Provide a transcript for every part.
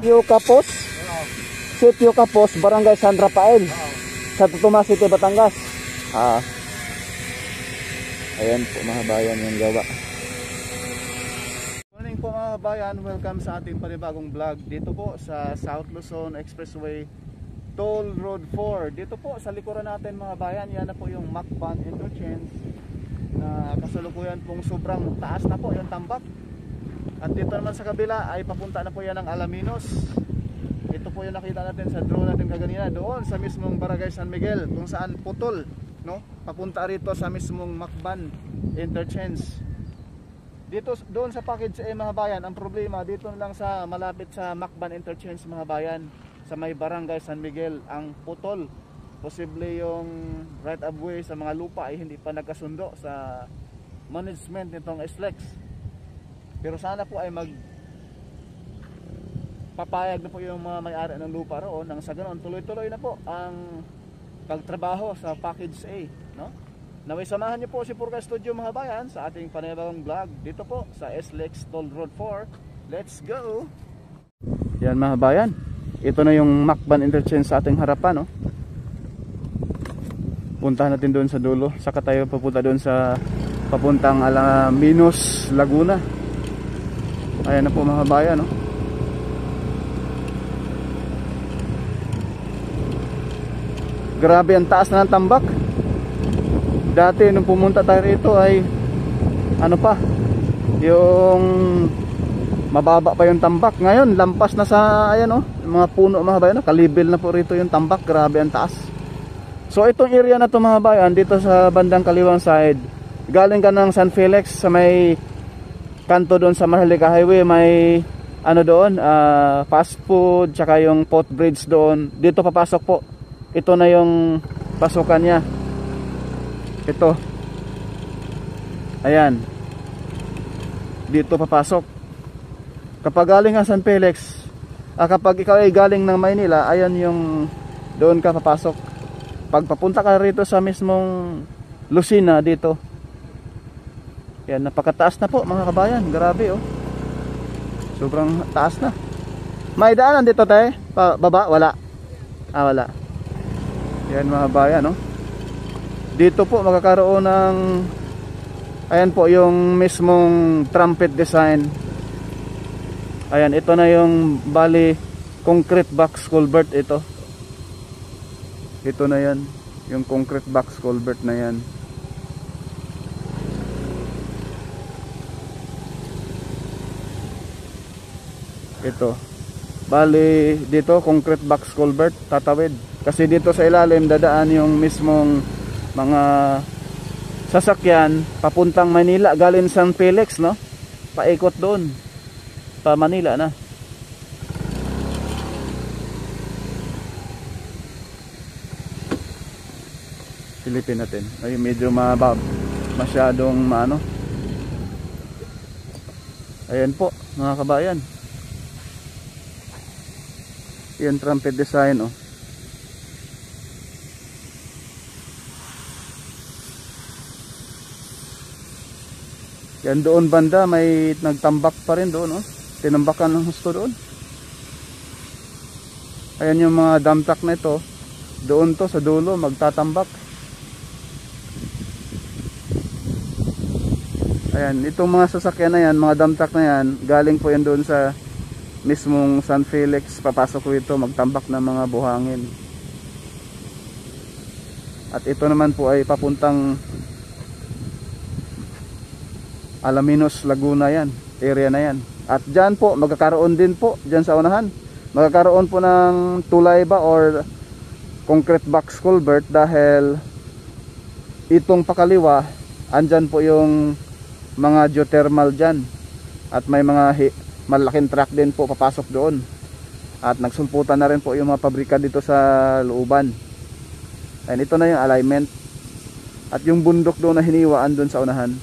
Sitio Capos. Sitio Capos, Barangay San Rafael. Sa Totomas City, Batangas. Ayan po mga bayan yung gawa. Morning po mga bayan, welcome sa ating panibagong vlog. Dito po sa South Luzon Expressway Toll Road 4. Dito po sa likuran natin mga bayan, yan na po yung Macban Interchange. Na kasalukuyan pong sobrang taas na po yung tambak. At dito naman sa kabila ay papunta na po yan ng Alaminos. Ito po yung nakita natin sa drone natin kaganina, doon sa mismong Barangay San Miguel, kung saan putol, no? Papunta rito sa mismong Macban Interchange. Dito doon sa package A mga bayan, ang problema dito lang sa malapit sa Macban Interchange mga bayan, sa may Barangay San Miguel ang putol. Posible yung right of way sa mga lupa ay hindi pa nagkasundo sa management nitong SLEX. Pero sana po ay papayag na po yung mga may-ari ng lupa roon, nang sa ganoon tuloy-tuloy na po ang pagtrabaho sa package A, no? Naway samahan niyo po si Purka Studio mga bayan sa ating panibagong vlog dito po sa SLEX Toll Road 4. Let's go. Yan mga bayan, ito na yung Macban Interchange sa ating harapan, no? Puntahan natin doon sa dulo, saka tayo papunta doon sa papuntang Alaminos, Laguna. Ayan na po mga bayan, no? Grabe ang taas na ng tambak. Dati nung pumunta tayo rito ay ano pa, yung mababa pa yung tambak. Ngayon lampas na sa ayan, no? Mga puno mga bayan, no? Kalibel na po rito yung tambak. Grabe ang taas. So itong area na to mga bayan, dito sa bandang kaliwang side, galing ka ng San Felix sa may kanto doon sa Maharlika Highway, may ano doon, fast food, tsaka yung footbridge doon. Dito papasok po. Ito na yung pasukan niya. Ito. Ayan. Dito papasok. Kapag galing ka San Felix, kapag ikaw ay galing ng Maynila, ayan yung doon ka papasok. Pag papunta ka rito sa mismong Lucena dito. Yan, napakataas na po mga kabayan. Grabe, oh. Sobrang taas na. May daanan dito tayo? Baba? Wala. Wala. Yan mga kabayan, oh. Dito po magkakaroon ng ayan po yung mismong trumpet design. Ayan, ito na yung bali concrete box culvert ito. Ito na yan, yung concrete box culvert na yan. Ito. Bali dito concrete box culvert tatawid. Kasi dito sa ilalim dadaan yung mismong mga sasakyan papuntang Manila galing San Felix, no? Paikot doon pa Manila na. Silipin natin. Ay medyo masyadong maano. Ayan po mga kabayan. Yan trumpet design, oh. Yan doon banda may nagtambak pa rin doon, oh. Tinambakan ng husto doon. Ayan yung mga dump truck na ito. Doon to sa dulo magtatambak. Ayan, itong mga sasakyan na yan, mga dump truck na yan, galing po yan doon sa mismong San Felix, papasok rito magtambak ng mga buhangin. At ito naman po ay papuntang Alaminos, Laguna yan, area na yan. At dyan po magkakaroon din po, dyan sa unahan, magkakaroon po ng tulay ba or concrete box culvert, dahil itong pakaliwa andyan po yung mga geothermal dyan. At may mga malaking truck din po papasok doon. At nagsulputan na rin po yung mga pabrika dito sa looban. And ito na yung alignment. At yung bundok doon na hiniwaan doon sa unahan.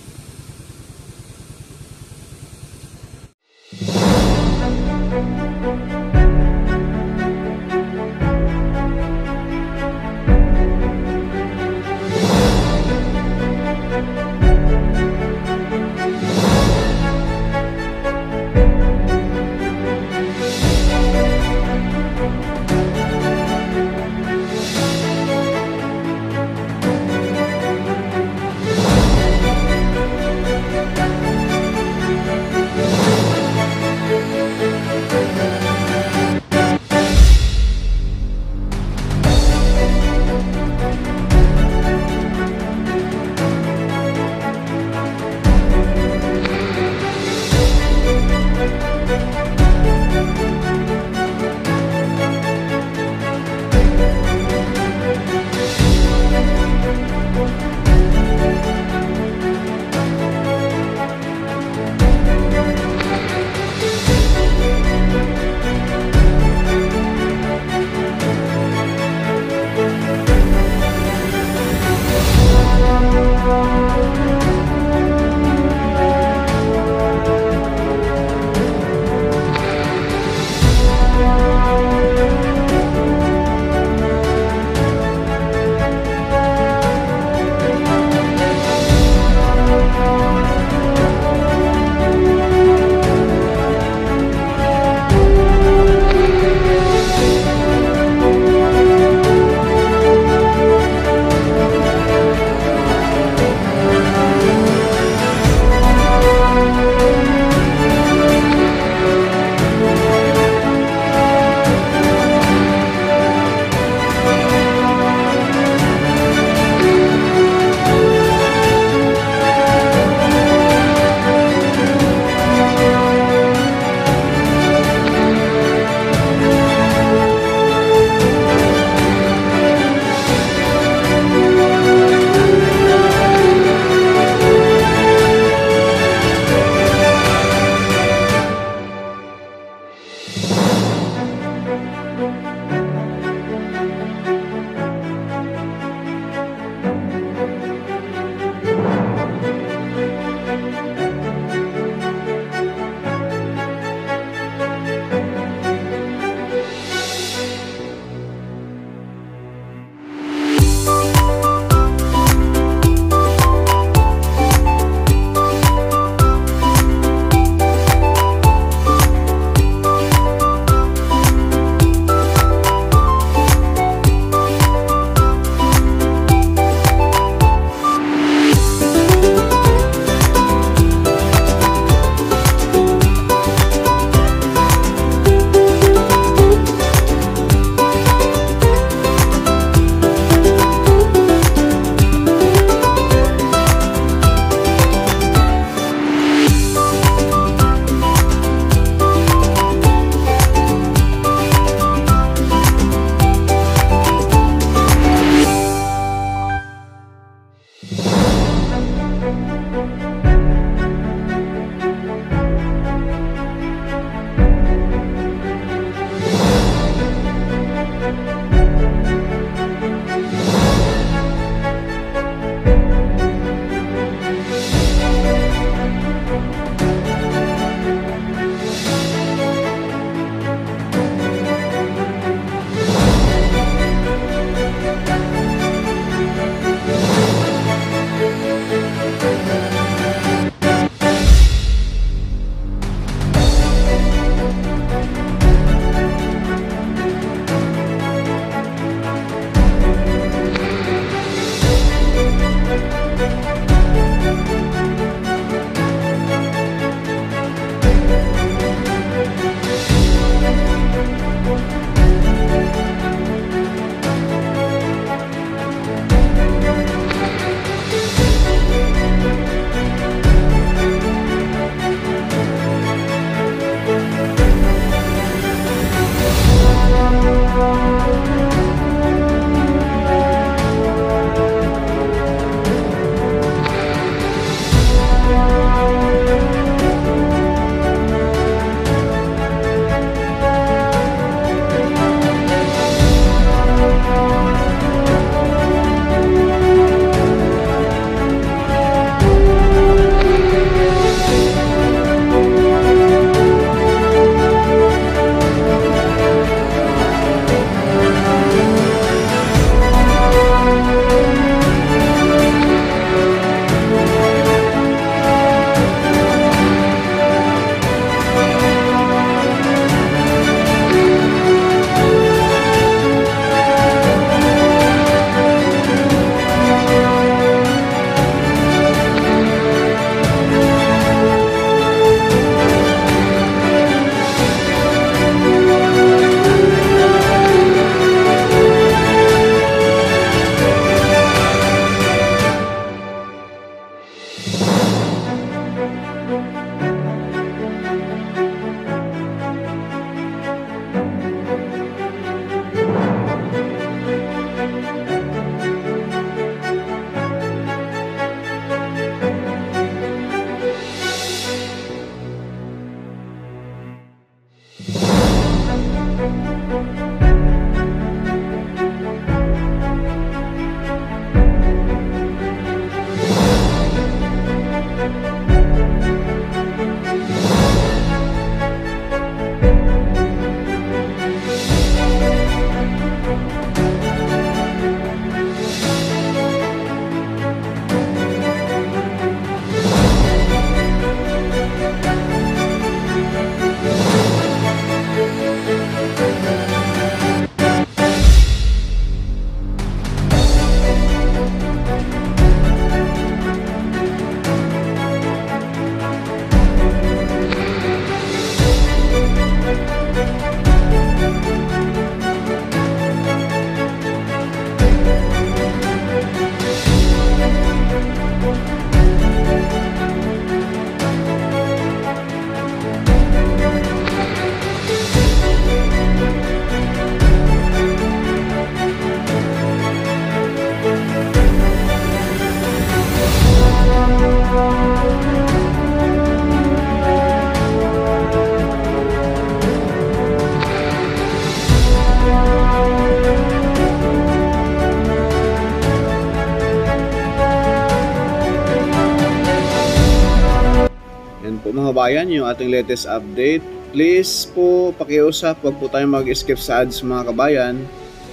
mga bayan, yung ating latest update. Please po pakiusap, huwag po tayong mag-skip sa ads mga kabayan.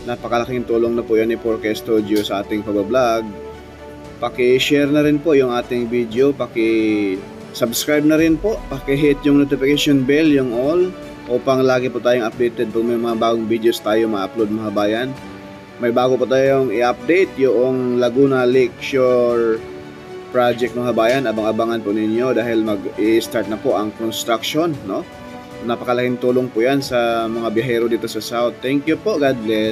Napakalaking tulong na po yan ni 4K Studio sa ating pag-vlog. Paki-share na rin po yung ating video, paki-subscribe na rin po, paki-hit yung notification bell, yung all, upang lagi po tayong updated kung may mga bagong videos tayo ma-upload mga bayan. May bago po tayong i-update yung Laguna Lakeshore project mga bayan. Abang-abangan po ninyo dahil mag-i-start na po ang construction, no? Napakalaking tulong po yan sa mga biyahero dito sa South. Thank you po. God bless.